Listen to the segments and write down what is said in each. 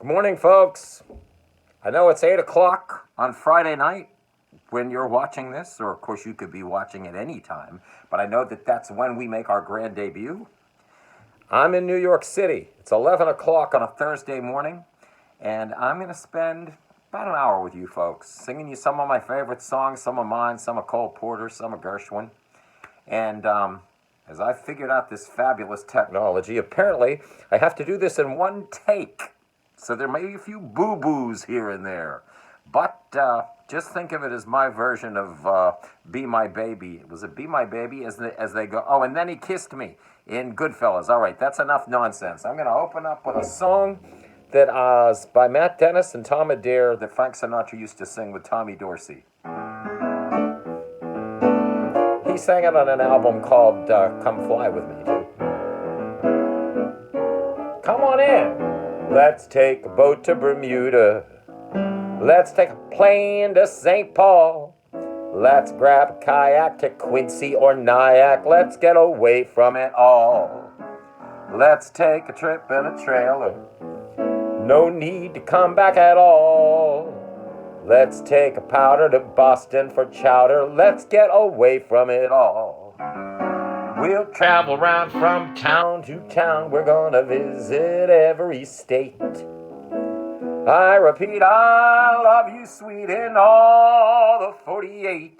Good morning, folks. I know it's 8 o'clock on Friday night when you're watching this, or of course you could be watching at any time, but I know that that's when we make our grand debut. I'm in New York City. It's 11 o'clock on a Thursday morning, and I'm going to spend about an hour with you folks, singing you some of my favorite songs, some of mine, some of Cole Porter, some of Gershwin. And as I figured out this fabulous technology, apparently I have to do this in one take. So there may be a few boo-boos here and there. But just think of it as my version of Be My Baby. Was it Be My Baby as they go? Oh, and then he kissed me in Goodfellas. All right, that's enough nonsense. I'm going to open up with a song that is by Matt Dennis and Tom Adair that Frank Sinatra used to sing with Tommy Dorsey. He sang it on an album called Come Fly With Me, too. Come on in. Let's take a boat to Bermuda. Let's take a plane to St. Paul. Let's grab a kayak to Quincy or Nyack. Let's get away from it all. Let's take a trip in a trailer. No need to come back at all. Let's take a powder to Boston for chowder. Let's get away from it all. We'll travel round from town to town. We're gonna visit every state. I repeat, I love you, sweet, in all the 48.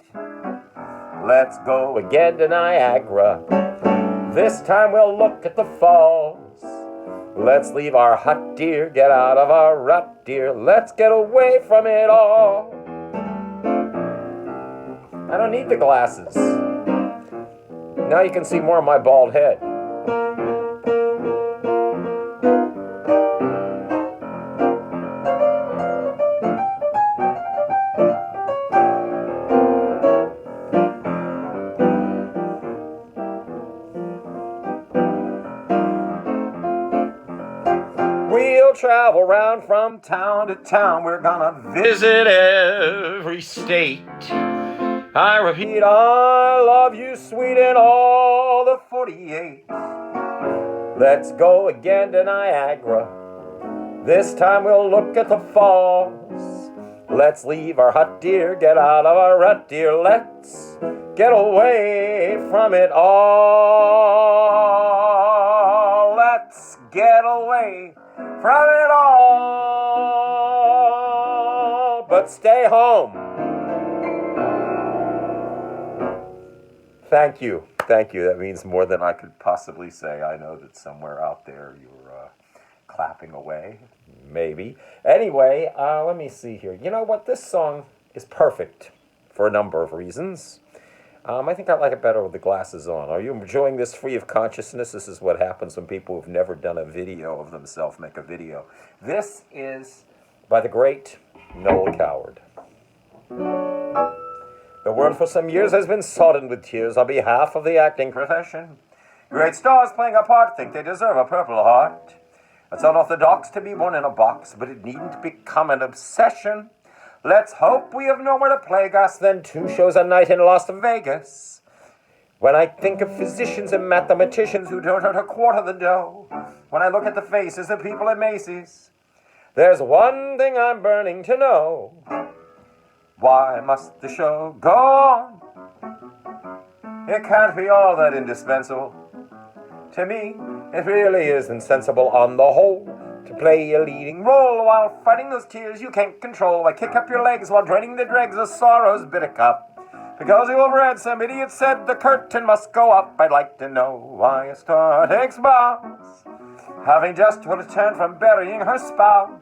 Let's go again to Niagara. This time we'll look at the falls. Let's leave our hut, dear, get out of our rut, dear. Let's get away from it all. I don't need the glasses. Now you can see more of my bald head. We'll travel round from town to town. We're gonna visit every state. I repeat, I love you, sweet, in all the 48. Let's go again to Niagara. This time we'll look at the falls. Let's leave our hut, dear, get out of our rut, dear. Let's get away from it all. Let's get away from it all. But stay home. Thank you. That means more than I could possibly say. I know that somewhere out there you're clapping away. Maybe. Anyway, let me see here. You know what? This song is perfect for a number of reasons. I think I like it better with the glasses on. Are you enjoying this free of consciousness? This is what happens when people who've never done a video of themselves make a video. This is by the great Noel Coward. The world for some years has been sodden with tears on behalf of the acting profession. Great stars playing a part think they deserve a Purple Heart. It's unorthodox to be born in a box, but it needn't become an obsession. Let's hope we have nowhere to plague us than 2 shows a night in Las Vegas. When I think of physicians and mathematicians who don't earn a quarter the dough, when I look at the faces of people at Macy's, there's one thing I'm burning to know. Why must the show go on? It can't be all that indispensable. To me, it really is insensible on the whole to play a leading role while fighting those tears you can't control. Why kick up your legs while draining the dregs of sorrow's bitter cup? Because you overread some idiot said the curtain must go up. I'd like to know why a star takes bows, having just returned from burying her spouse.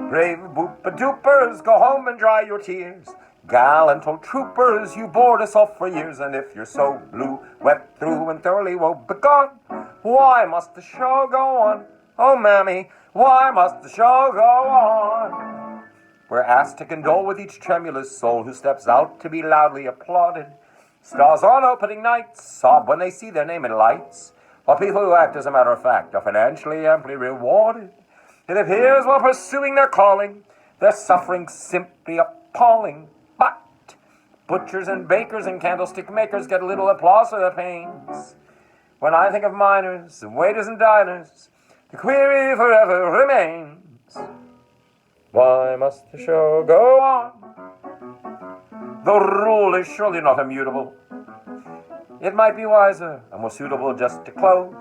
Brave boopa-doopers, go home and dry your tears. Gallant old troopers, you bored us all for years. And if you're so blue, wet through and thoroughly woe-begone, why must the show go on? Oh, mammy, why must the show go on? We're asked to condole with each tremulous soul who steps out to be loudly applauded. Stars on opening nights sob when they see their name in lights, while people who act as a matter of fact are financially amply rewarded. It appears while pursuing their calling, their suffering simply appalling. But butchers and bakers and candlestick makers get little applause for their pains. When I think of miners and waiters and diners, the query forever remains. Why must the show go on? The rule is surely not immutable. It might be wiser and more suitable just to close.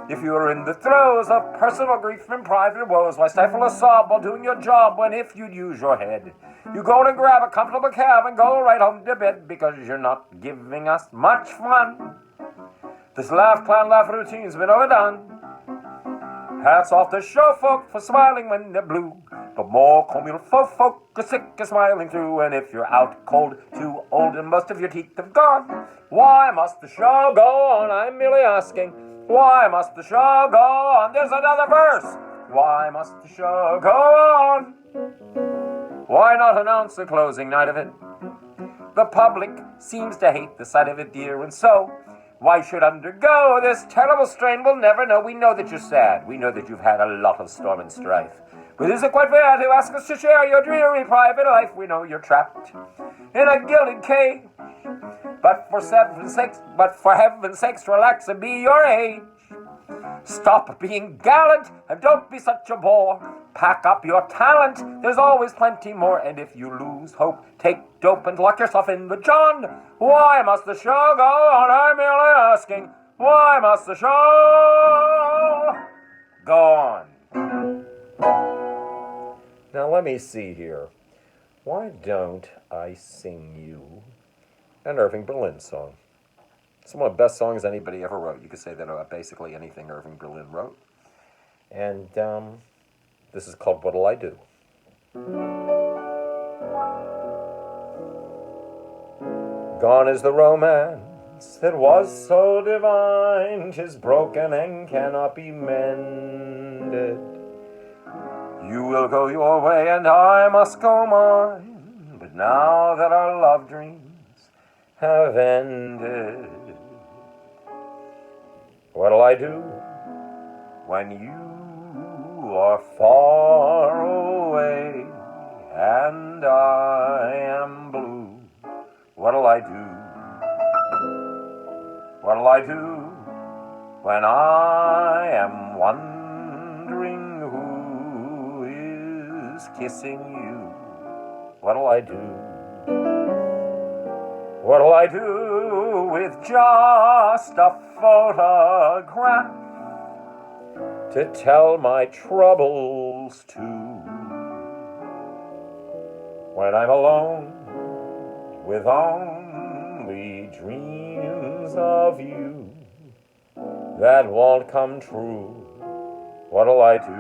If you are in the throes of personal grief and private woes, why stifle a sob while doing your job when if you'd use your head, you go to grab a comfortable cab and go right home to bed because you're not giving us much fun. This laugh, clown, laugh routine's been overdone. Hats off to show folk for smiling when they're blue, but more comme il faut folk are sick of smiling through. And if you're out cold, too old, and most of your teeth have gone, why must the show go on? I'm merely asking, why must the show go on? There's another verse. Why must the show go on? Why not announce the closing night of it? The public seems to hate the sight of it, dear, and so why should undergo this terrible strain? We'll never know. We know that you're sad. We know that you've had a lot of storm and strife. But is it quite fair to ask us to share your dreary private life? We know you're trapped in a gilded cage. But for heaven's sakes, relax and be your age. Stop being gallant and don't be such a bore. Pack up your talent, there's always plenty more. And if you lose hope, take dope and lock yourself in the John. Why must the show go on? I'm merely asking, why must the show go on? Now let me see here. Why don't I sing you an Irving Berlin song? It's one of the best songs anybody ever wrote. You could say that about basically anything Irving Berlin wrote. And this is called What'll I Do? Gone is the romance that was so divine, 'tis broken and cannot be mended. You will go your way and I must go mine, but now that our love dreams have ended, what'll I do when you are far away and I am blue? What'll I do? What'll I do when I am wondering who is kissing you? What'll I do? What'll I do with just a photograph to tell my troubles to? When I'm alone with only dreams of you that won't come true, what'll I do?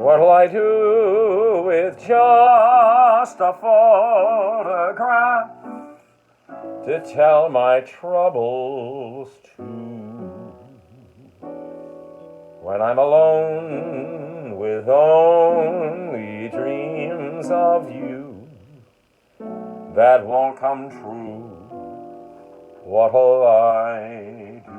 What'll I do with just a photograph to tell my troubles to? When I'm alone with only dreams of you that won't come true, what'll I do?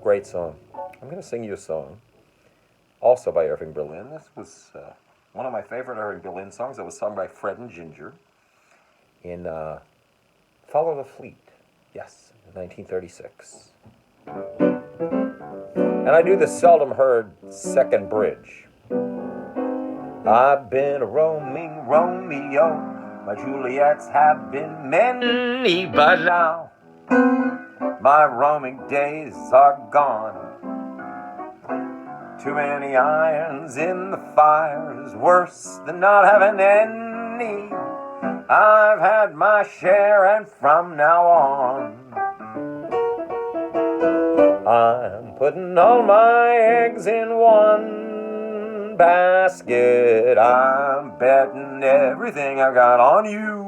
Great song. I'm going to sing you a song, also by Irving Berlin. This was one of my favorite Irving Berlin songs. It was sung by Fred and Ginger in Follow the Fleet, yes, in 1936. And I do the seldom heard second bridge. I've been a roaming Romeo, my Juliets have been many, but now my roaming days are gone. Too many irons in the fire is worse than not having any. I've had my share and from now on I'm putting all my eggs in one basket. I'm betting everything I've got on you.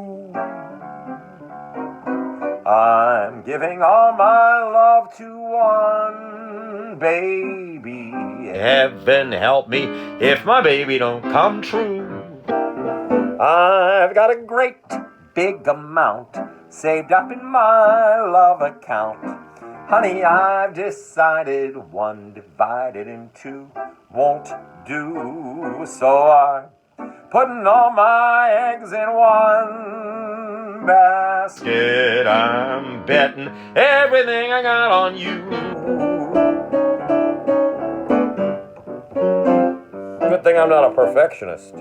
I'm giving all my love to one baby. Heaven help me if my baby don't come true. I've got a great big amount saved up in my love account. Honey, I've decided 1 divided in 2 won't do. So I'm putting all my eggs in one basket. I'm betting everything I got on you. Good thing I'm not a perfectionist.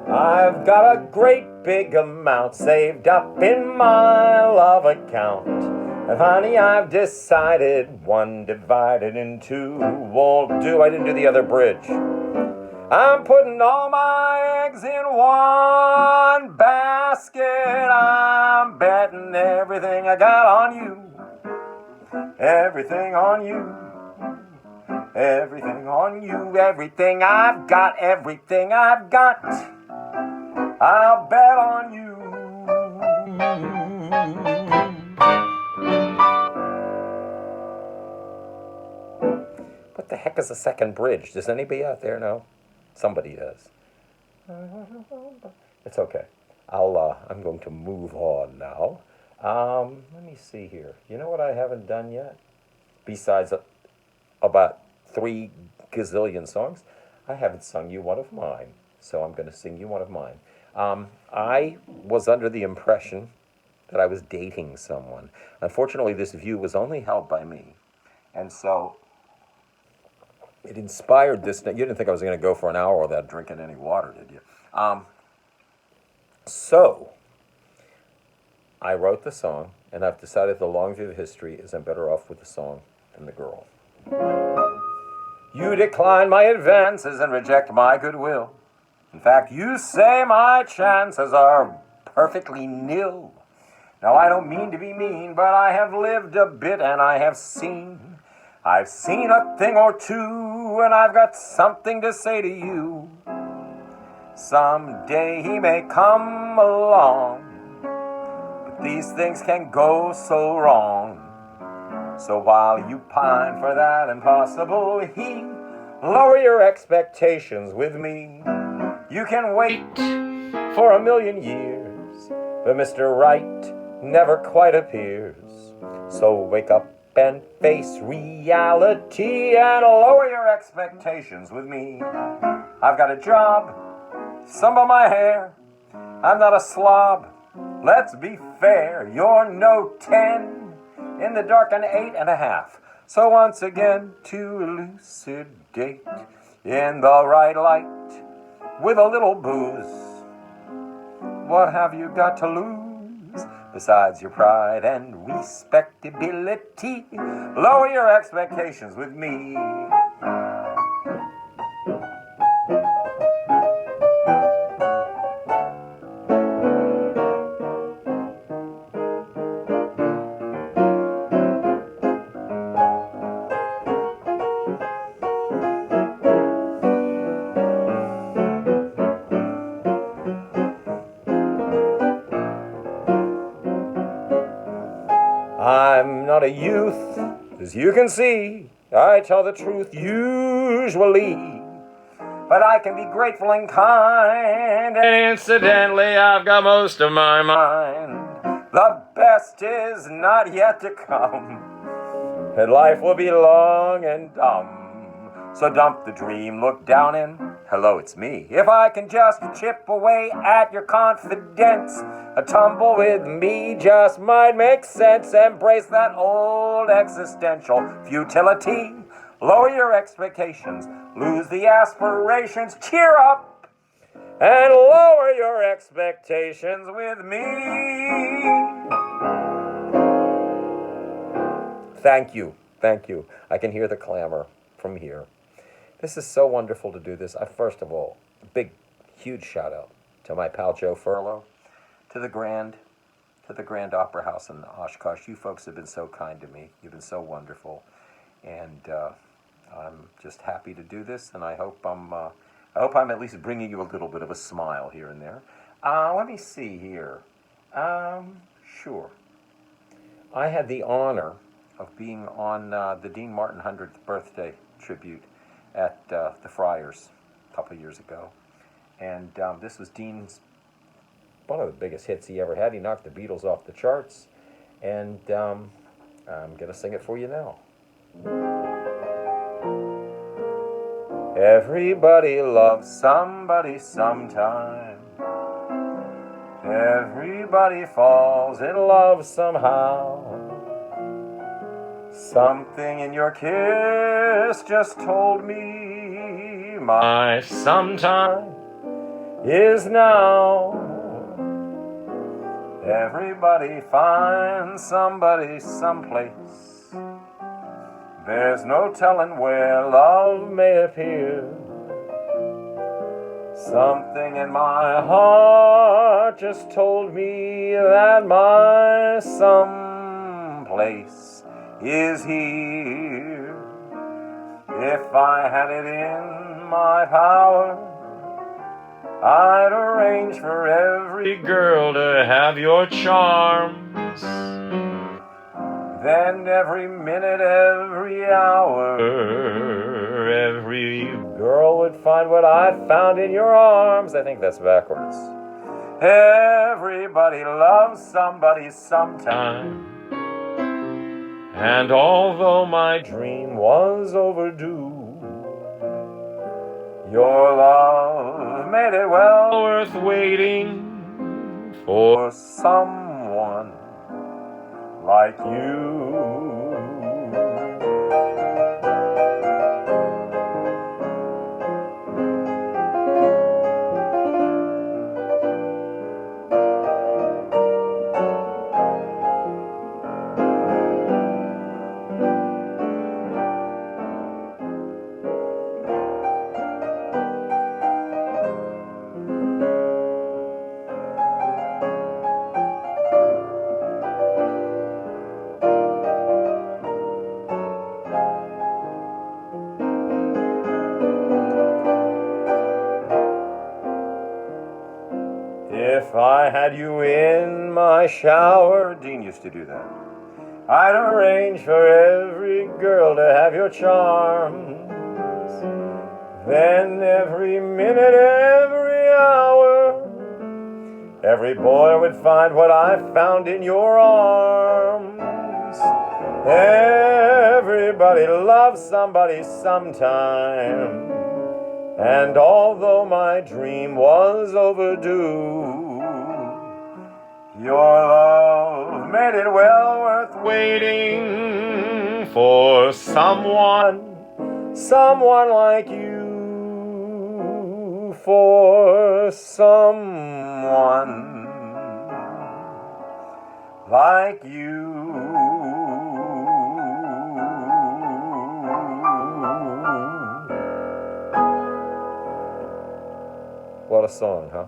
I've got a great big amount saved up in my love account. And honey, I've decided 1 divided in 2 won't do. I didn't do the other bridge. I'm putting all my eggs in one basket. I'm betting everything I got on you. Everything on you. Everything on you. Everything I've got. Everything I've got. I'll bet on you. What the heck is a second bridge? Does anybody out there know? Somebody does. It's okay. I'm going to move on now. Let me see here. You know what I haven't done yet? Besides about 3 gazillion songs, I haven't sung you one of mine. So I'm going to sing you one of mine. I was under the impression that I was dating someone. Unfortunately, this view was only held by me. And so it inspired this. You didn't think I was going to go for an hour without drinking any water, did you? So I wrote the song, and I've decided the long view of history is I'm better off with the song than the girl. You decline my advances and reject my goodwill. In fact, you say my chances are perfectly nil. Now, I don't mean to be mean, but I have lived a bit and I have seen. I've seen a thing or two, and I've got something to say to you. Someday he may come along, but these things can go so wrong. So while you pine for that impossible he, lower your expectations with me. You can wait for 1,000,000 years, but Mr. Right never quite appears. So wake up and face reality and lower your expectations with me. I've got a job, some of my hair. I'm not a slob, let's be fair. You're no 10, in the dark an 8.5. So once again to elucidate, in the right light, with a little booze, what have you got to lose? Besides your pride and respectability, lower your expectations with me. I'm not a youth, as you can see. I tell the truth usually, but I can be grateful and kind, and incidentally I've got most of my mind. The best is not yet to come, and life will be long and dumb. So dump the dream, look down and, hello, it's me. If I can just chip away at your confidence, a tumble with me just might make sense. Embrace that old existential futility. Lower your expectations, lose the aspirations, cheer up, and lower your expectations with me. Thank you. I can hear the clamor from here. This is so wonderful to do this. First of all, big, huge shout out to my pal Joe Furlow, to the Grand Opera House in Oshkosh. You folks have been so kind to me. You've been so wonderful, and I'm just happy to do this. And I hope I hope I'm at least bringing you a little bit of a smile here and there. Let me see here. Sure. I had the honor of being on the Dean Martin 100th birthday tribute at the Friars a couple of years ago. And this was Dean's, one of the biggest hits he ever had. He knocked the Beatles off the charts. And I'm going to sing it for you now. Everybody loves somebody sometime. Everybody falls in love somehow. Something in your kiss just told me my sometime is now. Everybody finds somebody someplace. There's no telling where love may appear. Something in my heart just told me that my someplace is here. If I had it in my power, I'd arrange for every girl to have your charms. Then every minute, every hour, every girl would find what I'd found in your arms. I think that's backwards. Everybody loves somebody sometime. And although my dream was overdue, your love made it well worth waiting for someone like you. If I had you in my shower, Dean used to do that, I'd arrange for every girl to have your charms. Then every minute, every hour, every boy would find what I found in your arms. Everybody loves somebody sometime. And although my dream was overdue, your love made it well worth waiting for someone like you, for someone like you. What a song, huh?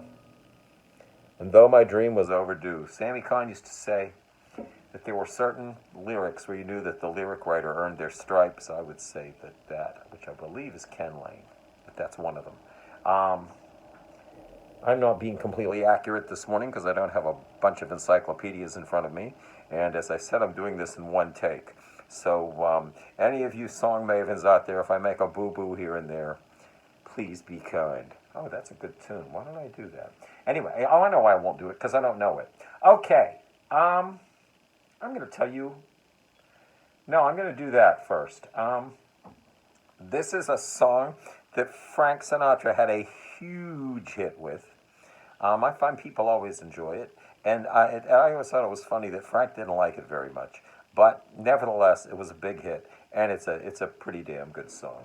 And though my dream was overdue, Sammy Cahn used to say that there were certain lyrics where you knew that the lyric writer earned their stripes. I would say that which I believe is Ken Lane, but that's one of them. I'm not being completely accurate this morning because I don't have a bunch of encyclopedias in front of me. And as I said, I'm doing this in one take. So any of you song mavens out there, if I make a boo-boo here and there, please be kind. Oh, that's a good tune. Why don't I do that? Anyway, I know I won't do it because I don't know it. Okay. I'm going to tell you. No, I'm going to do that first. This is a song that Frank Sinatra had a huge hit with. I find people always enjoy it. And I always thought it was funny that Frank didn't like it very much. But nevertheless, it was a big hit. And it's a pretty damn good song.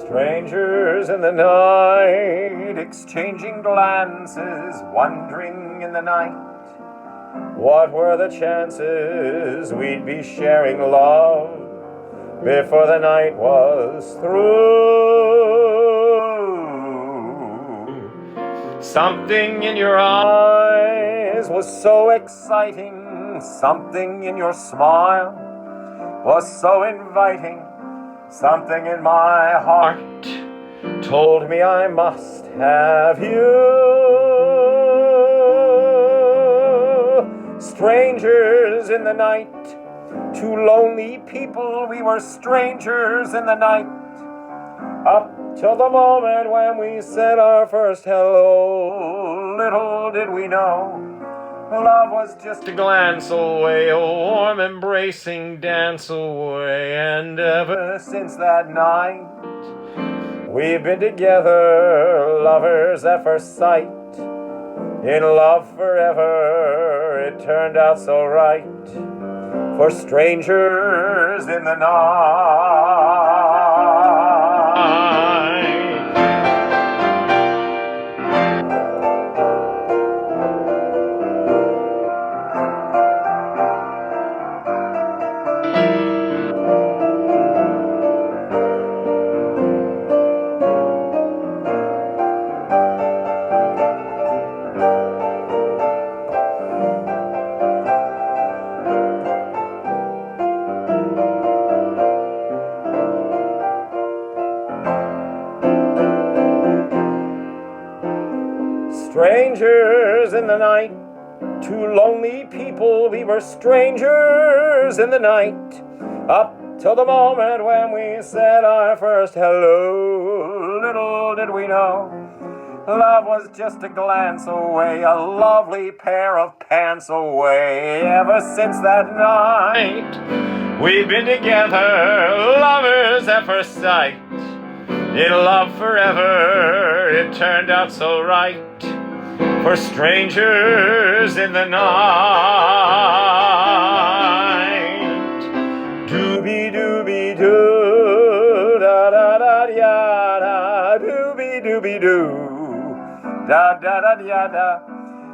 Strangers in the night, exchanging glances, wandering in the night. What were the chances we'd be sharing love before the night was through? Something in your eyes was so exciting, something in your smile was so inviting. Something in my heart told me I must have you. Strangers in the night, two lonely people, we were strangers in the night. Up till the moment when we said our first hello, little did we know love was just a glance away, a warm embracing dance away. And ever since that night, we've been together, lovers at first sight. In love forever, it turned out so right. For strangers in the night. Strangers in the night, two lonely people, we were strangers in the night. Up till the moment when we said our first hello, little did we know love was just a glance away, a lovely pair of pants away. Ever since that night, we've been together, lovers at first sight. In love forever, it turned out so right. For strangers in the night. Doobie doobie doo, da da da ya da, doobie doobie doo, da da da ya da.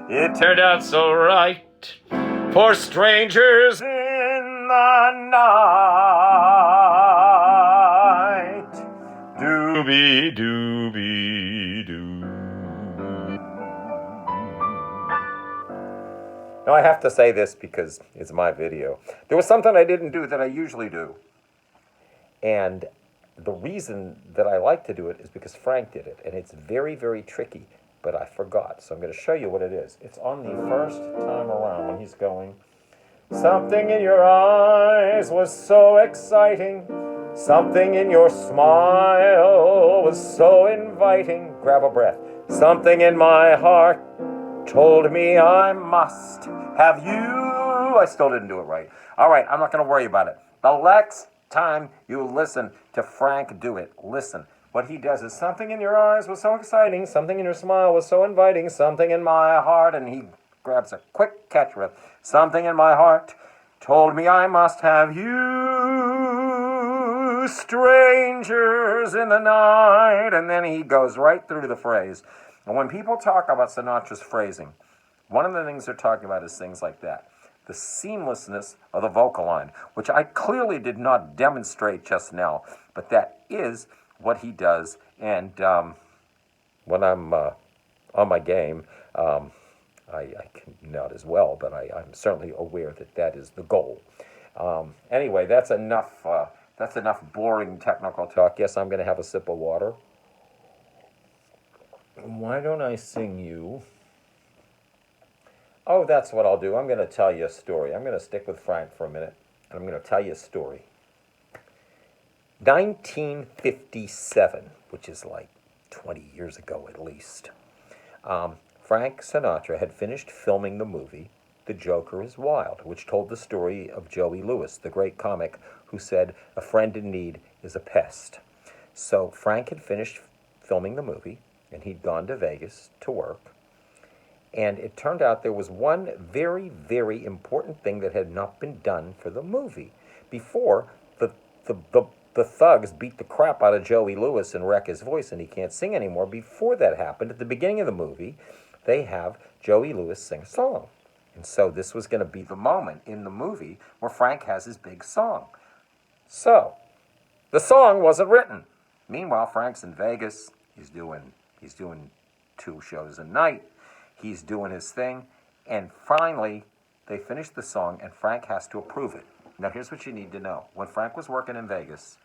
It turned out so right. For strangers in the night. Doobie doobie doo. Now I have to say this because it's my video. There was something I didn't do that I usually do. And the reason that I like to do it is because Frank did it. And it's very, very tricky, but I forgot. So I'm going to show you what it is. It's on the first time around when he's going. Something in your eyes was so exciting. Something in your smile was so inviting. Grab a breath. Something in my heart told me I must have you. I still didn't do it right. All right, I'm not going to worry about it. The next time you listen to Frank do it, listen. What he does is something in your eyes was so exciting, something in your smile was so inviting, something in my heart, and he grabs a quick catch breath. Something in my heart told me I must have you, strangers in the night, and then he goes right through the phrase. And when people talk about Sinatra's phrasing, one of the things they're talking about is things like that. The seamlessness of the vocal line, which I clearly did not demonstrate just now, but that is what he does. And when I'm on my game, I can not as well, but I'm certainly aware that that is the goal. Anyway, that's enough boring technical talk. Yes, I'm going to have a sip of water. Why don't I sing you? Oh, that's what I'll do. I'm going to tell you a story. I'm going to stick with Frank for a minute, and I'm going to tell you a story. 1957, which is like 20 years ago at least, Frank Sinatra had finished filming the movie The Joker is Wild, which told the story of Joey Lewis, the great comic who said, "A friend in need is a pest." So Frank had finished filming the movie, and he'd gone to Vegas to work. And it turned out there was one very, very important thing that had not been done for the movie. Before, the thugs beat the crap out of Joey Lewis and wreck his voice, and he can't sing anymore. Before that happened, at the beginning of the movie, they have Joey Lewis sing a song. And so this was going to be the moment in the movie where Frank has his big song. So, the song wasn't written. Meanwhile, Frank's in Vegas. He's doing 2 shows a night. He's doing his thing. And finally, they finish the song, and Frank has to approve it. Now, here's what you need to know. When Frank was working in Vegas,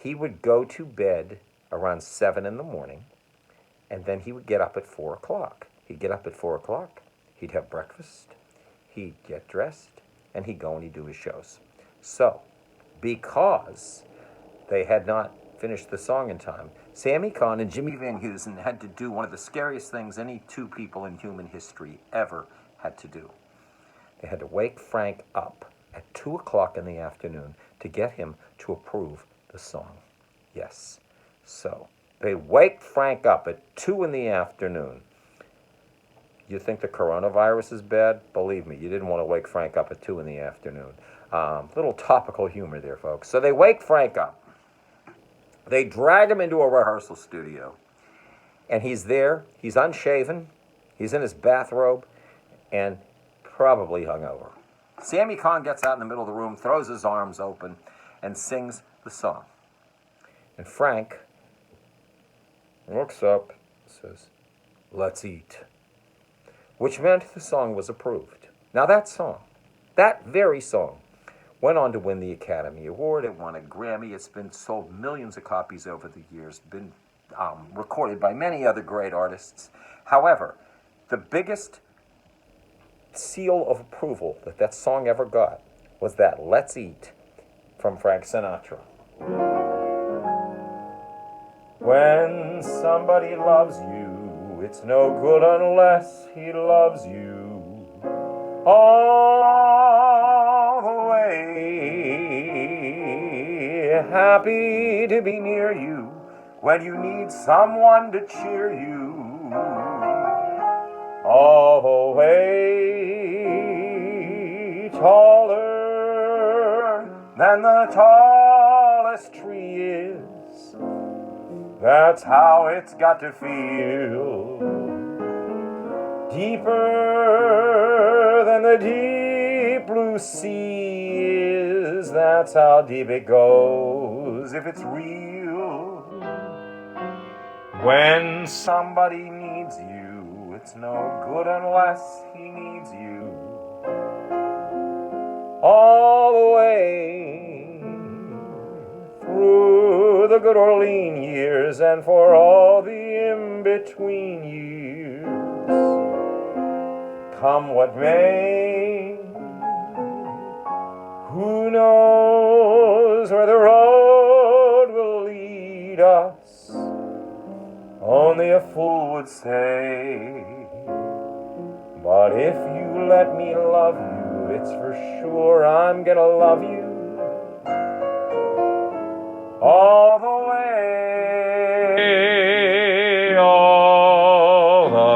He would go to bed around 7 in the morning, and then he would get up at 4 o'clock. He'd get up at 4 o'clock, he'd have breakfast, he'd get dressed, and he'd go and he'd do his shows. So, because they had not finished the song in time, Sammy Kahn and Jimmy Van Heusen had to do one of the scariest things any two people in human history ever had to do. They had to wake Frank up at 2 o'clock in the afternoon to get him to approve the song. Yes. So, they wake Frank up at 2 in the afternoon. You think the coronavirus is bad? Believe me, you didn't want to wake Frank up at 2 in the afternoon. Little topical humor there, folks. So they wake Frank up. They drag him into a rehearsal studio. And he's there. He's unshaven. He's in his bathrobe. And probably hungover. Sammy Kahn gets out in the middle of the room, throws his arms open, and sings the song. And Frank looks up and says, "Let's eat." Which meant the song was approved. Now that song, that very song, went on to win the Academy Award. It won a Grammy. It's been sold millions of copies over the years, been recorded by many other great artists. However, the biggest seal of approval that that song ever got was that "Let's Eat" from Frank Sinatra. When somebody loves you, it's no good unless he loves you all the way. Happy to be near you when you need someone to cheer you all the way. Taller than the tallest tree is, that's how it's got to feel. Deeper than the deep blue sea is, that's how deep it goes if it's real. When somebody needs you, it's no good unless he needs you all the way through the good or lean years and for all the in-between years. Come what may, who knows where the road will lead us? Only a fool would say. But if you let me love you, it's for sure I'm gonna love you all the way, all the way.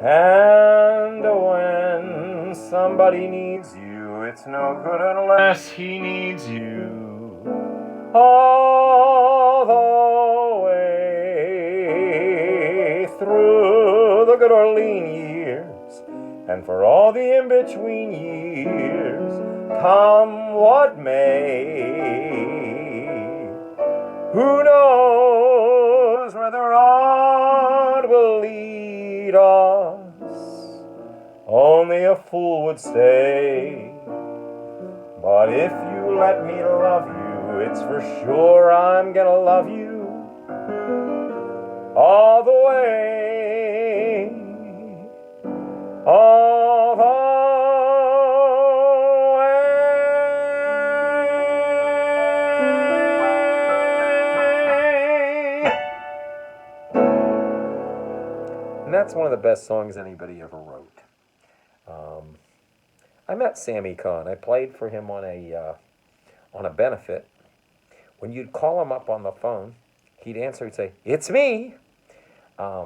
And when somebody needs you, it's no good unless he needs you all the way through the good or lean years and for all the in-between years. Come what may, who knows where the road will lead us? Only a fool would say. But if you let me love you, it's for sure I'm gonna love you all the way, all the way. And that's one of the best songs anybody ever wrote. I met Sammy Kahn. I played for him on a benefit. When you'd call him up on the phone, he'd answer. He'd say, "It's me." I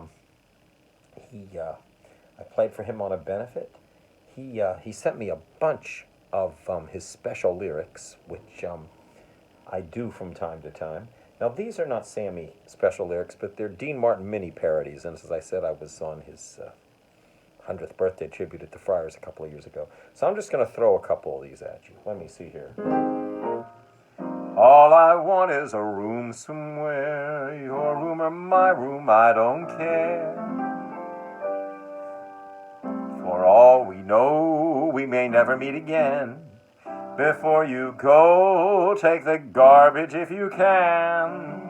played for him on a benefit. he sent me a bunch of his special lyrics, which I do from time to time. Now, these are not Sammy special lyrics, but they're Dean Martin mini parodies. And as I said, I was on his 100th birthday tribute at the Friars a couple of years ago. So I'm just going to throw a couple of these at you. Let me see here. All I want is a room somewhere, your room or my room, I don't care. For all we know, we may never meet again. Before you go, take the garbage if you can.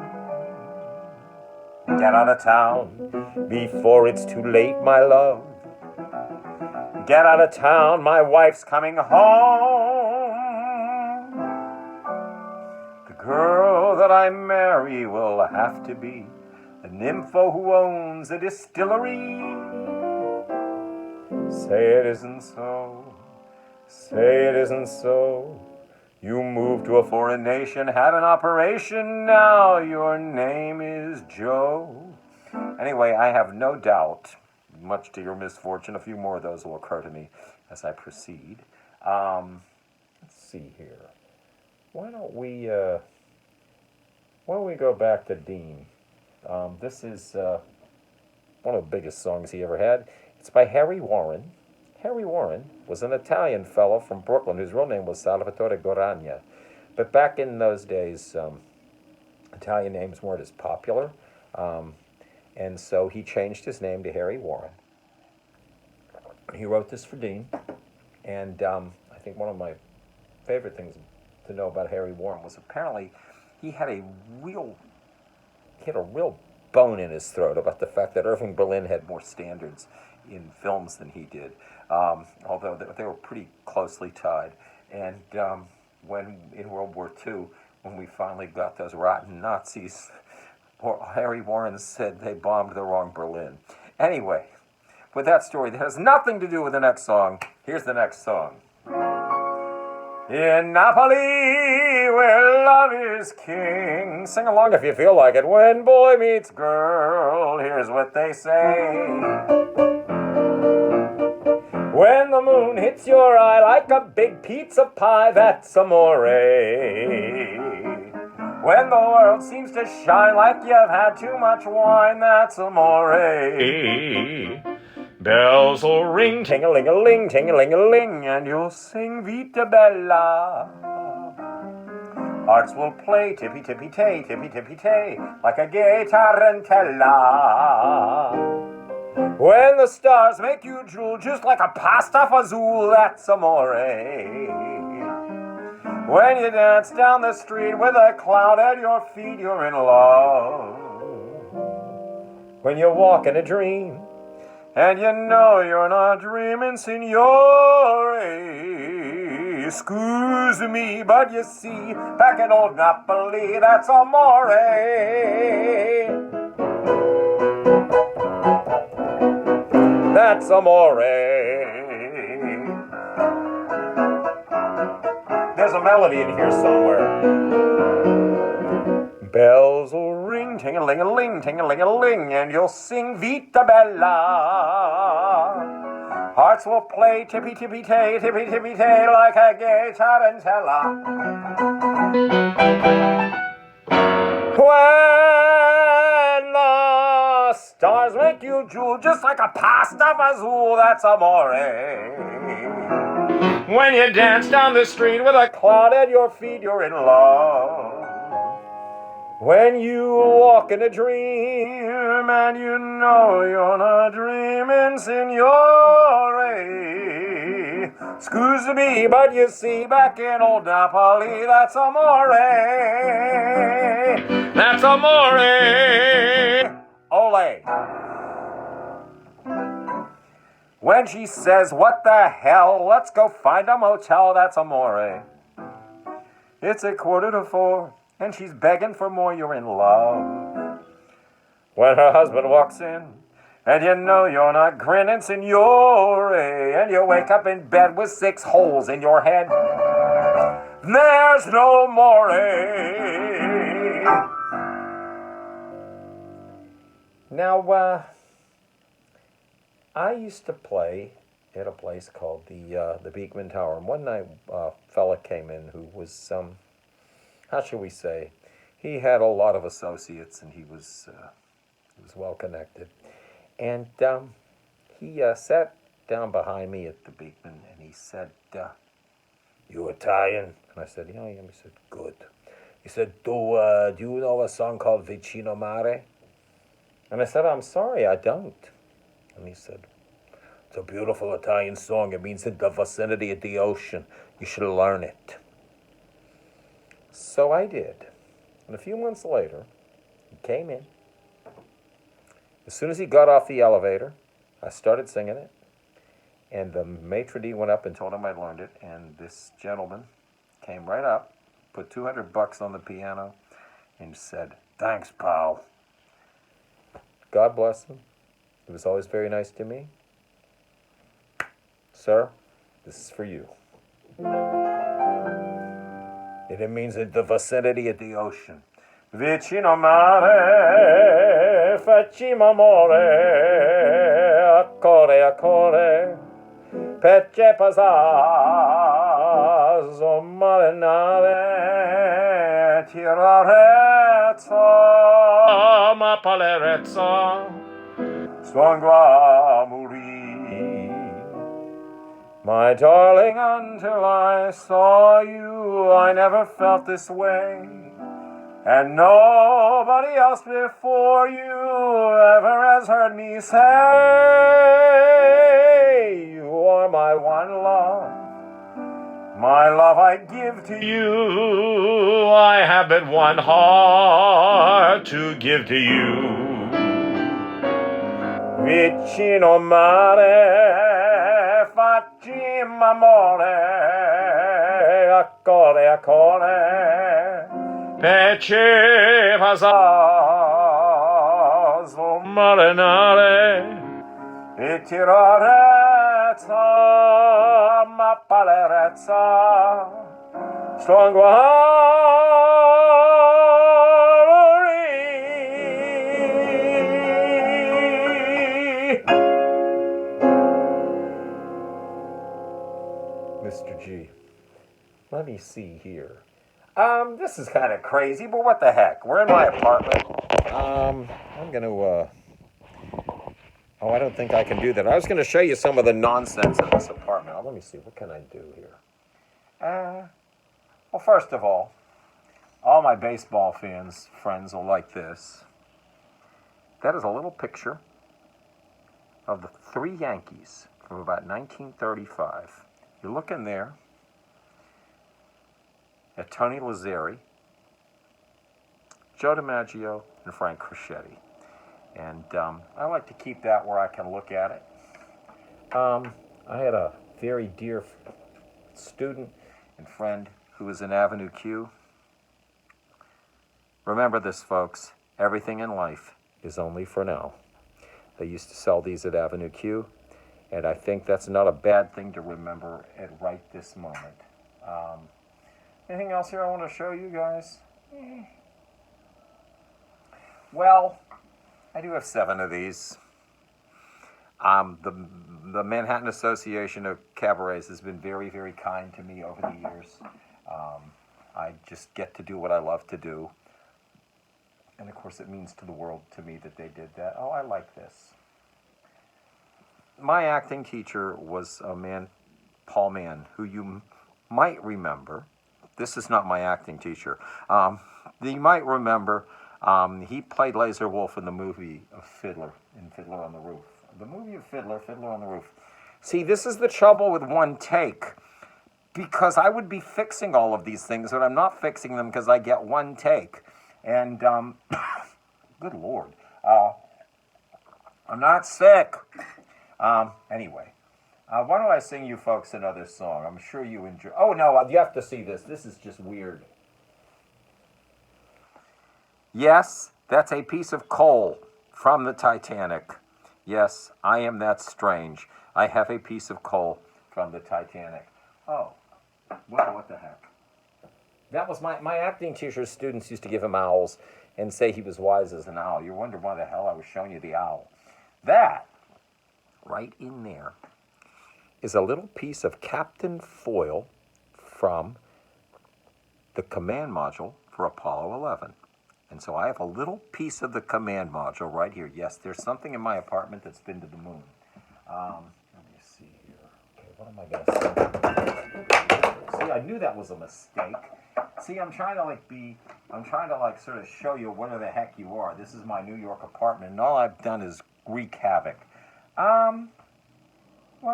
Get out of town before it's too late, my love. Get out of town, my wife's coming home. The girl that I marry will have to be the nympho who owns a distillery. Say it isn't so. Say it isn't so. You moved to a foreign nation, had an operation, now your name is Joe. Anyway, I have no doubt, much to your misfortune, a few more of those will occur to me as I proceed. Let's see here. Why don't we go back to Dean? This is one of the biggest songs he ever had. It's by Harry Warren. Harry Warren was an Italian fellow from Brooklyn whose real name was Salvatore Goragna. But back in those days, Italian names weren't as popular. And so he changed his name to Harry Warren. He wrote this for Dean. And I think one of my favorite things to know about Harry Warren was apparently he had a real bone in his throat about the fact that Irving Berlin had more standards in films than he did, although they were pretty closely tied. And when in World War II, when we finally got those rotten Nazis, Harry Warren said they bombed the wrong Berlin. Anyway, with that story that has nothing to do with the next song, here's the next song. In Napoli, where love is king. Sing along if you feel like it. When boy meets girl, here's what they say. When the moon hits your eye like a big pizza pie, that's amore. When the world seems to shine like you've had too much wine, that's amore. Bells will ring, ting-a-ling-a-ling, ting-a-ling-a-ling, and you'll sing Vita Bella. Hearts will play tippy-tippy-tay, tippy-tippy-tay, like a gay tarantella. When the stars make you drool just like a pasta fazool, that's amore. When you dance down the street with a cloud at your feet, you're in love. When you walk in a dream, and you know you're not dreaming, signore. Excuse me, but you see, back in old Napoli, that's amore. That's amore. There's a melody in here somewhere. Bells will ring, ting-a-ling-a-ling, ting-a-ling-a-ling, and you'll sing Vita Bella. Hearts will play tippy-tippy-tay, tippy-tippy-tay, like a gay tarantella. When the stars make you drool just like a pasta fazool, that's amore. When you dance down the street with a cloud at your feet, you're in love. When you walk in a dream and you know you're not dreaming, signore. Excuse me, but you see, back in old Napoli, that's amore. That's amore. Ole. When she says, what the hell, let's go find a motel, that's amore. It's 3:45, and she's begging for more, you're in love. When her husband walks in, and you know you're not grinning, signore, and you wake up in bed with 6 holes in your head, there's no more. Now, I used to play at a place called the Beekman Tower. And one night, a fella came in who was, how shall we say, he had a lot of associates, and he was well connected. And he sat down behind me at the Beekman, and he said, "You Italian?" And I said, "Yeah, I am." He said, "Good." He said, do you know a song called Vicino Mare? And I said, "I'm sorry, I don't." And he said, "It's a beautiful Italian song. It means in the vicinity of the ocean. You should learn it." So I did. And a few months later, he came in. As soon as he got off the elevator, I started singing it. And the maitre d' went up and told him I'd learned it. And this gentleman came right up, put $200 on the piano, and said, "Thanks, pal." God bless him. He was always very nice to me. Sir, this is for you. And it means in the vicinity of the ocean. Vicino mare, facciamo amore, accore, accore, pece pasazo, marinare, tirarezza, ma palerezza, songua muri. My darling, until I saw you, I never felt this way. And nobody else before you ever has heard me say, you are my one love. My love I give to you. I have but one heart to give to you. Vicino mare, facciamo amore, accore, accore, pece vasazo, marinare, e tirarezza, ma palerezza, Mr. G, let me see here. This is kind of crazy, but what the heck? We're in my apartment. I'm going to, I don't think I can do that. I was going to show you some of the nonsense of this apartment. Let me see. What can I do here? Well, first of all my baseball friends will like this. That is a little picture of the 3 Yankees from about 1935. You look in there at Tony Lazzeri, Joe DiMaggio, and Frank Crescetti. And I like to keep that where I can look at it. I had a very dear student and friend who was in Avenue Q. Remember this, folks. Everything in life is only for now. They used to sell these at Avenue Q, and I think that's not a bad thing to remember at right this moment. Anything else here I want to show you guys? Well, I do have 7 of these. The Manhattan Association of Cabarets has been very, very kind to me over the years. I just get to do what I love to do. And of course it means to the world to me that they did that. Oh, I like this. My acting teacher was a man, Paul Mann, who you might remember. This is not my acting teacher. You might remember he played Laser Wolf in the movie of Fiddler, in Fiddler on the Roof. The movie of Fiddler, Fiddler on the Roof. See, this is the trouble with one take, because I would be fixing all of these things, but I'm not fixing them because I get one take. And, good Lord, I'm not sick. Anyway, why don't I sing you folks another song? I'm sure you enjoy. Oh, no, you have to see this. This is just weird. Yes, that's a piece of coal from the Titanic. Yes, I am that strange. I have a piece of coal from the Titanic. Oh, well, what the heck? That was my acting teacher's students used to give him owls and say he was wise as an owl. You wonder why the hell I was showing you the owl. That, right in there, is a little piece of Captain Foil from the command module for Apollo 11. And so I have a little piece of the command module right here. Yes, there's something in my apartment that's been to the moon. Let me see here. Okay, what am I going to see? See, I knew that was a mistake. See, I'm trying to sort of show you where the heck you are. This is my New York apartment, and all I've done is wreak havoc. Why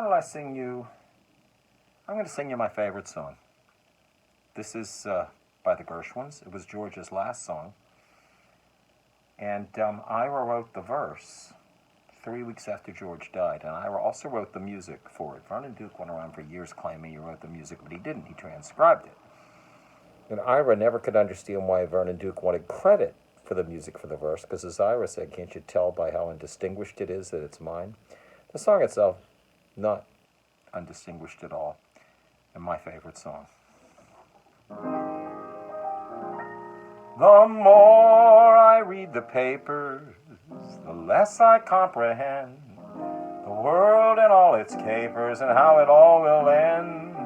don't I sing you? I'm going to sing you my favorite song. This is by the Gershwins. It was George's last song. And Ira wrote the verse 3 weeks after George died, and Ira also wrote the music for it. Vernon Duke went around for years claiming he wrote the music, but he didn't. He transcribed it. And Ira never could understand why Vernon Duke wanted credit for the music for the verse, because as Ira said, can't you tell by how undistinguished it is that it's mine? The song itself, not undistinguished at all, and my favorite song. The more I read the papers, the less I comprehend the world and all its capers and how it all will end.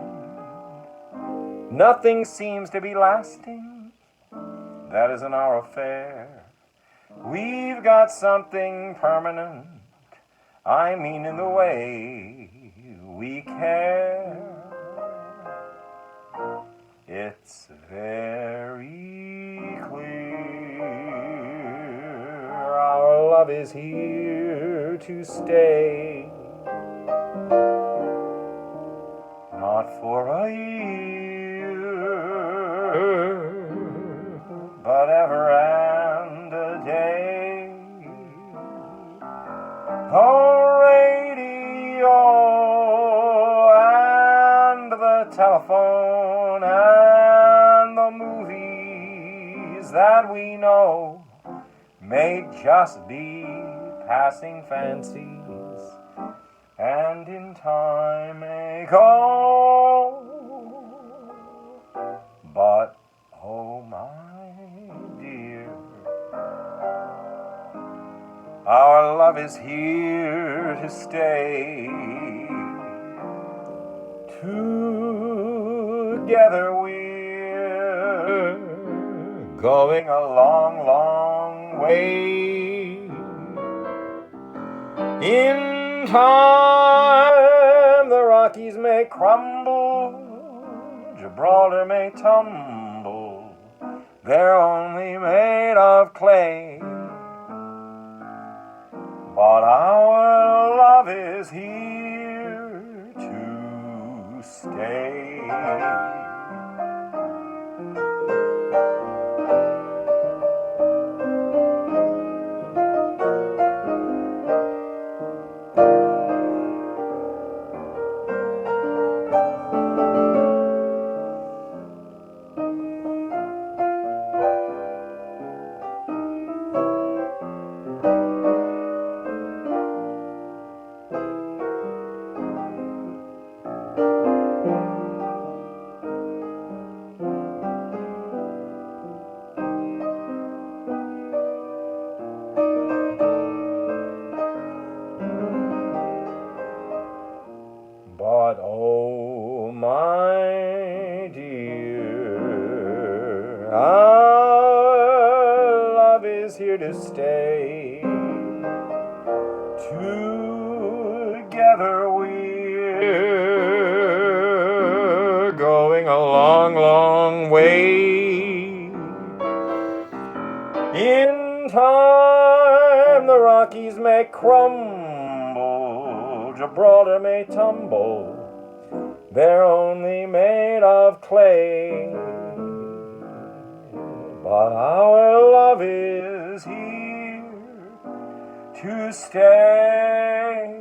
Nothing seems to be lasting, that isn't our affair. We've got something permanent, I mean in the way we care. It's very clear our love is here to stay. Not for a year, but ever and a day. The radio and the telephone and the movies that we know may just be passing fancies, and in time may go. But oh my dear, our love is here to stay. Together we're going a long, long way. In time the Rockies may crumble, Gibraltar may tumble, they're only made of clay. But our love is here to stay. But oh my dear, our love is here to stay. Together we're going a long, long way. In time the Rockies may crumble, Gibraltar may tumble, they're only made of clay. But our love is here to stay.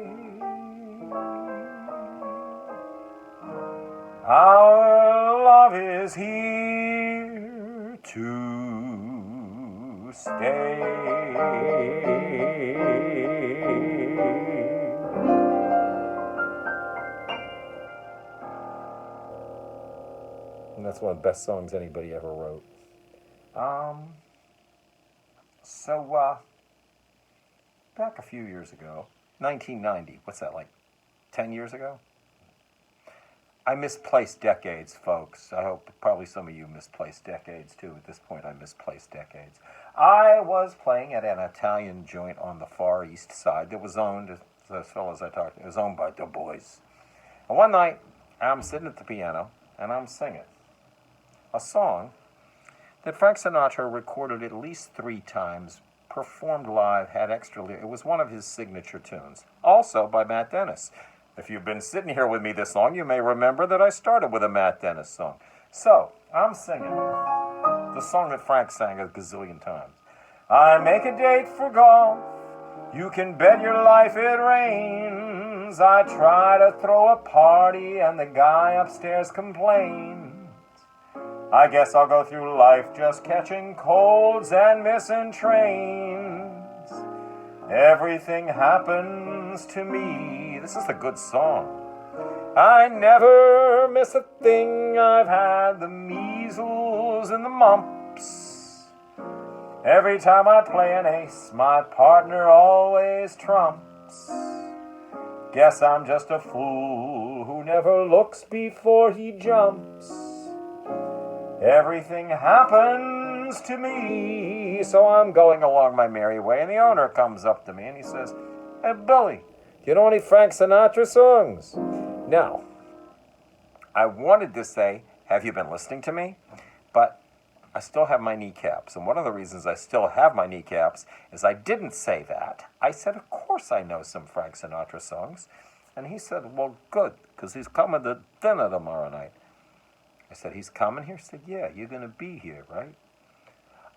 Our love is here to stay. And that's one of the best songs anybody ever wrote. Back a few years ago, 1990, what's that, like 10 years ago? I misplaced decades, folks. I hope probably some of you misplaced decades, too. At this point, I misplaced decades. I was playing at an Italian joint on the Far East Side that was owned, as fellows I talked to, it was owned by Du Bois. And one night, I'm sitting at the piano, and I'm singing a song that Frank Sinatra recorded at least 3 times, performed live, had extra lyrics. It was one of his signature tunes, also by Matt Dennis. If you've been sitting here with me this long, you may remember that I started with a Matt Dennis song. So, I'm singing the song that Frank sang a gazillion times. I make a date for golf. You can bet your life it rains. I try to throw a party and the guy upstairs complains. I guess I'll go through life just catching colds and missing trains. Everything happens to me. This is a good song. I never miss a thing. I've had the measles and the mumps. Every time I play an ace, my partner always trumps. Guess I'm just a fool who never looks before he jumps. Everything happens to me. So I'm going along my merry way, and the owner comes up to me and he says, "Hey, Billy, do you know any Frank Sinatra songs?" Now, I wanted to say, "Have you been listening to me?" But I still have my kneecaps. And one of the reasons I still have my kneecaps is I didn't say that. I said, "Of course I know some Frank Sinatra songs." And he said, "Well, good, because he's coming to dinner tomorrow night." I said, "He's coming here?" He said, "Yeah, you're going to be here, right?"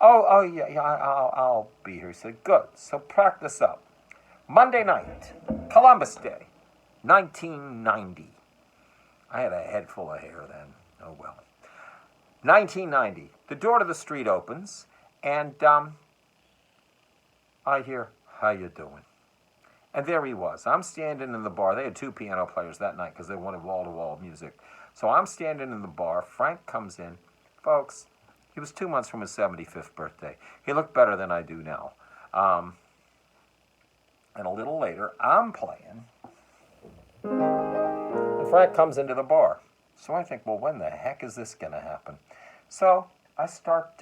Yeah, I'll be here." He said, "Good, so practice up." Monday night, Columbus Day, 1990. I had a head full of hair then. Oh, well. 1990. The door to the street opens, and I hear, "How you doing?" And there he was. I'm standing in the bar. They had 2 piano players that night because they wanted wall-to-wall music. So I'm standing in the bar. Frank comes in. Folks, he was 2 months from his 75th birthday. He looked better than I do now. And a little later, I'm playing. And Frank comes into the bar. So I think, well, when the heck is this going to happen? So I start.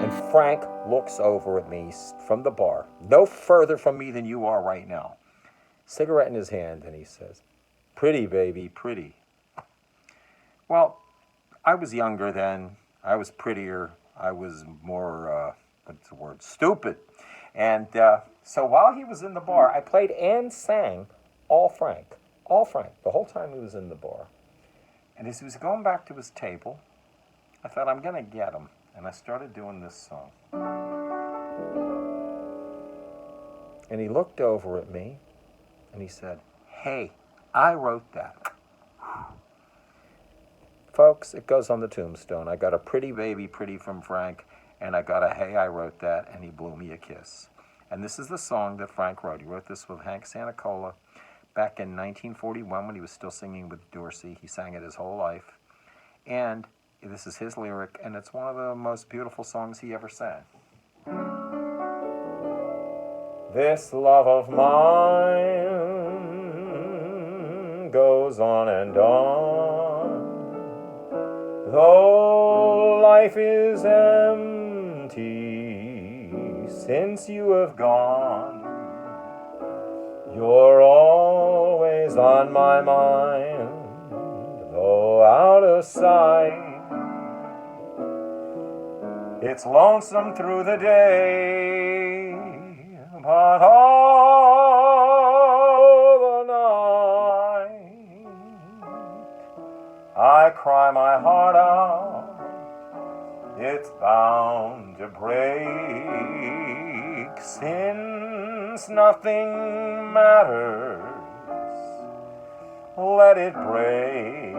And Frank looks over at me from the bar, no further from me than you are right now. Cigarette in his hand, and he says, "Pretty, baby, pretty." Well, I was younger then. I was prettier. I was more, stupid. And so while he was in the bar, I played and sang all Frank, the whole time he was in the bar. And as he was going back to his table, I thought, I'm going to get him. And I started doing this song. And he looked over at me, and he said, "Hey, I wrote that." Folks, it goes on the tombstone. I got a "Pretty Baby, Pretty" from Frank, and I got a "Hey, I wrote that," and he blew me a kiss. And this is the song that Frank wrote. He wrote this with Hank Santacola back in 1941 when he was still singing with Dorsey. He sang it his whole life. And this is his lyric, and it's one of the most beautiful songs he ever sang. This love of mine goes on and on, though life is empty since you have gone. You're always on my mind, though out of sight. It's lonesome through the day, but all the night I cry my heart out. It's bound to break, since nothing matters. Let it break.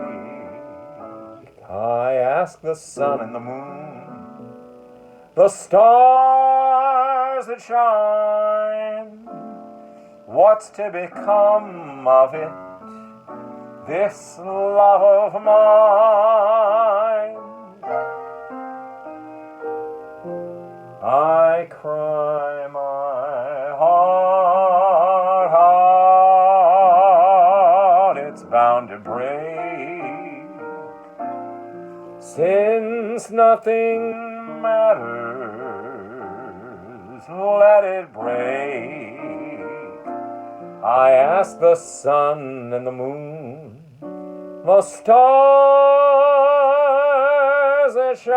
I ask the sun and the moon, the stars that shine, what's to become of it, this love of mine? I cry my nothing matters, let it break. I ask the sun and the moon, the stars that shine,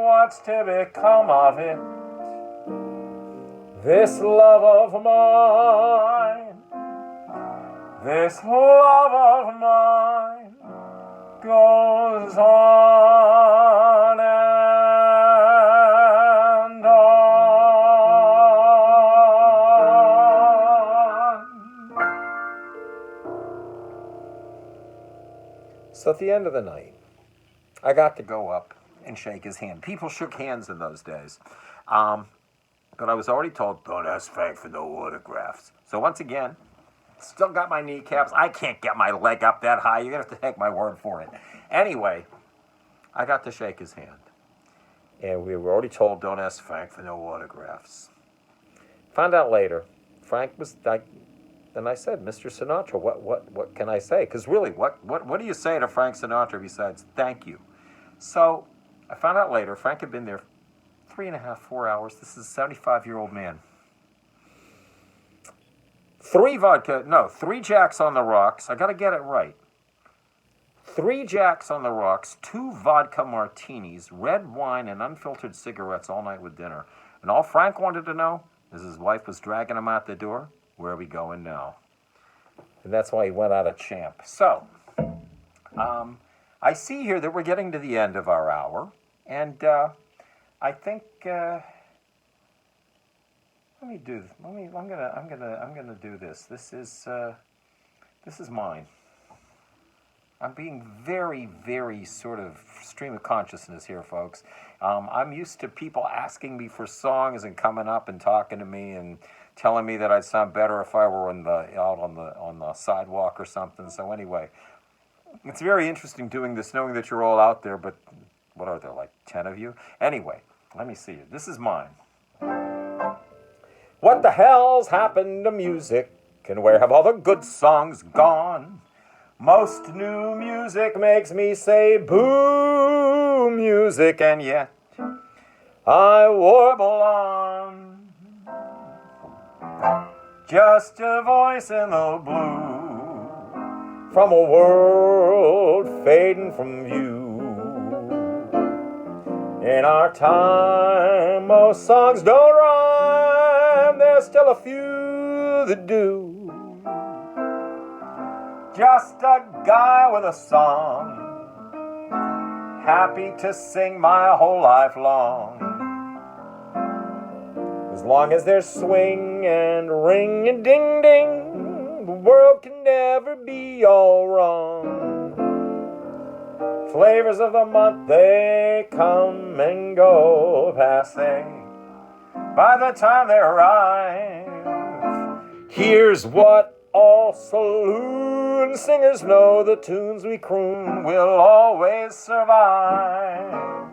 what's to become of it? This love of mine, this love of mine goes on and on. So at the end of the night, I got to go up and shake his hand. People shook hands in those days. But I was already told, don't ask Frank for no autographs. So once again, still got my kneecaps. I can't get my leg up that high. You're going to have to take my word for it. Anyway, I got to shake his hand. And we were already told, don't ask Frank for no autographs. Found out later, Frank was like, and I said, Mr. Sinatra, what can I say? Because really, what do you say to Frank Sinatra besides thank you? So I found out later, Frank had been there 3.5, 4 hours. This is a 75-year-old man. 3 Jacks on the rocks. I got to get it right. 3 Jacks on the rocks, 2 vodka martinis, red wine, and unfiltered cigarettes all night with dinner. And all Frank wanted to know is his wife was dragging him out the door. Where are we going now? And that's why he went out a champ. So, I see here that we're getting to the end of our hour, and I think let me do this. I'm gonna do this. This is mine. I'm being very, very sort of stream of consciousness here, folks. I'm used to people asking me for songs and coming up and talking to me and telling me that I'd sound better if I were out on the sidewalk or something. So anyway, it's very interesting doing this, knowing that you're all out there. But what are there, like 10 of you? Anyway, let me see it. This is mine. What the hell's happened to music? And where have all the good songs gone? Most new music makes me say boo music, and yet I warble on. Just a voice in the blue from a world fading from view. In our time, most songs don't rhyme. There's still a few that do. Just a guy with a song, happy to sing my whole life long. As long as there's swing and ring and ding ding, the world can never be all wrong. Flavors of the month, they come and go, passing by the time they arrive. Here's what all saloon singers know: the tunes we croon will always survive.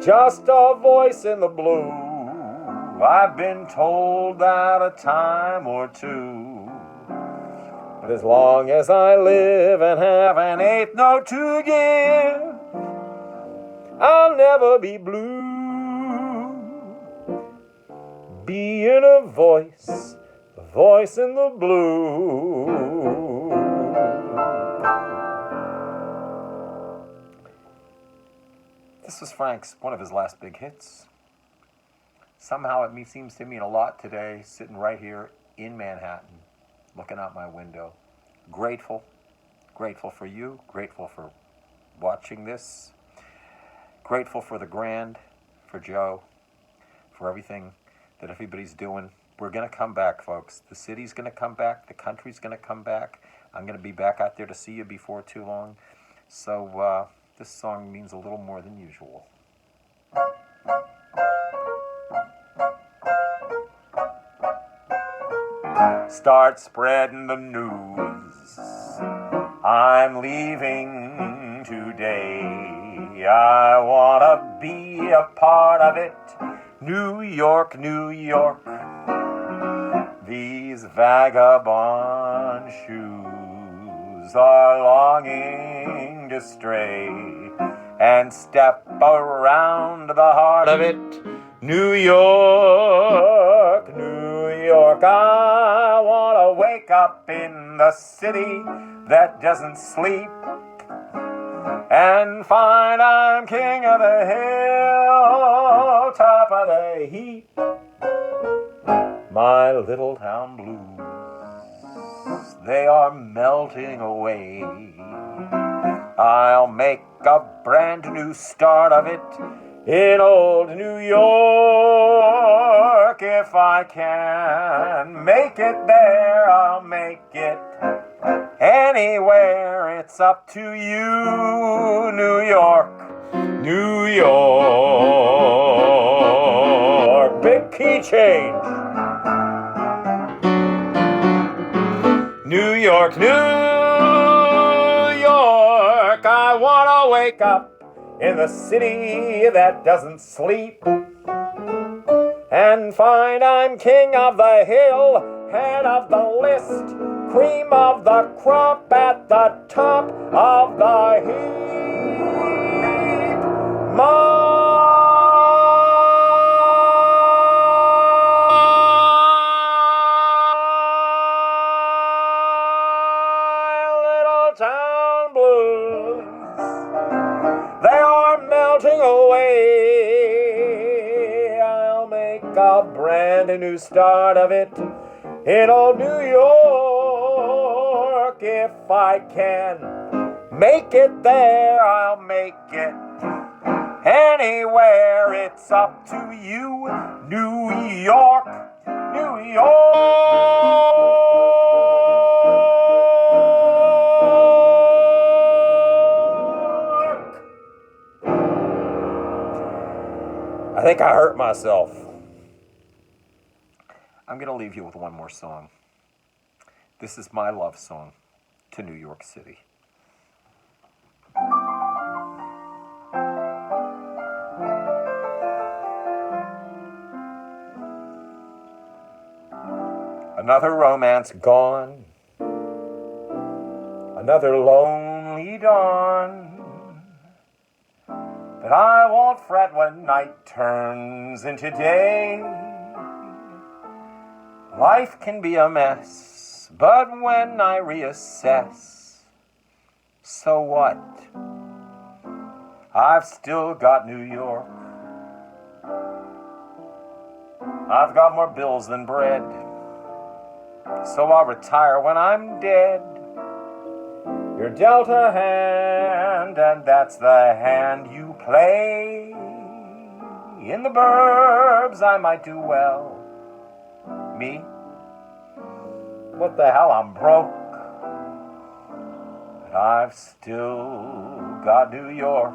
Just a voice in the blue, I've been told that a time or two. But as long as I live and have an eighth note to give, I'll never be blue. Being a voice, the voice in the blue. This was Frank's, one of his last big hits. Somehow it seems to mean a lot today, sitting right here in Manhattan, looking out my window. Grateful for you, grateful for watching this, grateful for the Grand, for Joe, for everything that everybody's doing. We're going to come back, folks. The city's going to come back. The country's going to come back. I'm going to be back out there to see you before too long. So this song means a little more than usual. Start spreading the news. I'm leaving today. I want to be a part of it. New York, New York. These vagabond shoes blues are longing to stray and step around the heart of it. New York, New York, I want to wake up in the city that doesn't sleep and find I'm king of the hill, top of the heap. My little town blues, they are melting away. I'll make a brand new start of it in old New York. If I can make it there, I'll make it anywhere. It's up to you, New York, New York. Big key change. New York, New York, I want to wake up in the city that doesn't sleep and find I'm king of the hill, head of the list, cream of the crop at the top of the heap. My little town blues, they are melting away. I'll make a brand new start of it in old New York. If I can make it there, I'll make it anywhere. It's up to you, New York, New York. I think I hurt myself. I'm going to leave you with one more song. This is my love song to New York City. Another romance gone, another lonely dawn. But I won't fret when night turns into day. Life can be a mess, but when I reassess, so what? I've still got New York. I've got more bills than bread, so I'll retire when I'm dead. You're dealt a hand, and that's the hand you play. In the burbs I might do well. Me? What the hell, I'm broke. But I've still got New York.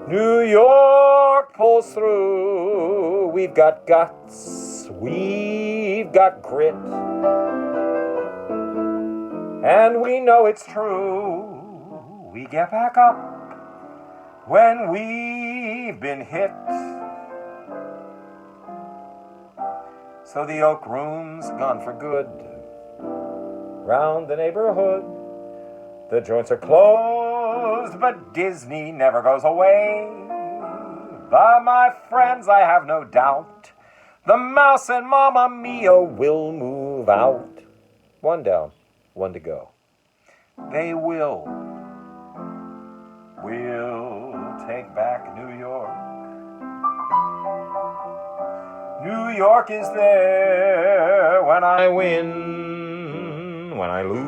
New York pulls through. We've got guts, we've got grit, and we know it's true. We get back up when we've been hit. So the Oak Room's gone for good. Round the neighborhood, the joints are closed, but Disney never goes away. But my friends, I have no doubt, the Mouse and Mamma Mia will move out. One down, one to go. They will. We'll take back New York. New York is there when I win, when I lose.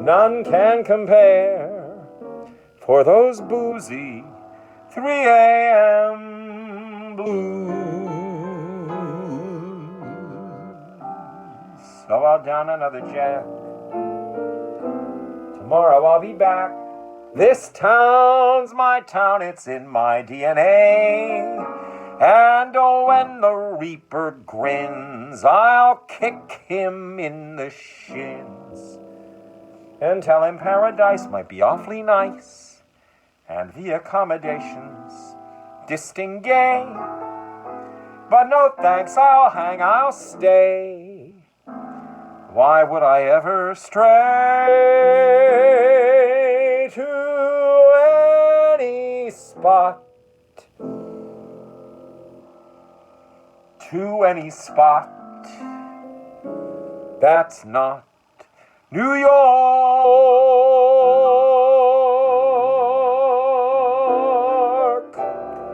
None can compare for those boozy 3 a.m. blues. So I'll down another jack. Tomorrow I'll be back. This town's my town, it's in my DNA. And oh, when the Reaper grins, I'll kick him in the shins and tell him paradise might be awfully nice and the accommodations distingué. But no thanks, I'll hang, I'll stay. Why would I ever stray to any spot? To any spot that's not New York.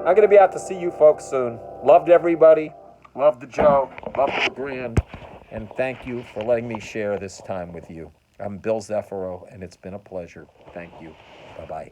I'm going to be out to see you folks soon. Loved everybody. Loved the joke. Loved the brand. And thank you for letting me share this time with you. I'm Bill Zeffiro, and it's been a pleasure. Thank you. Bye-bye.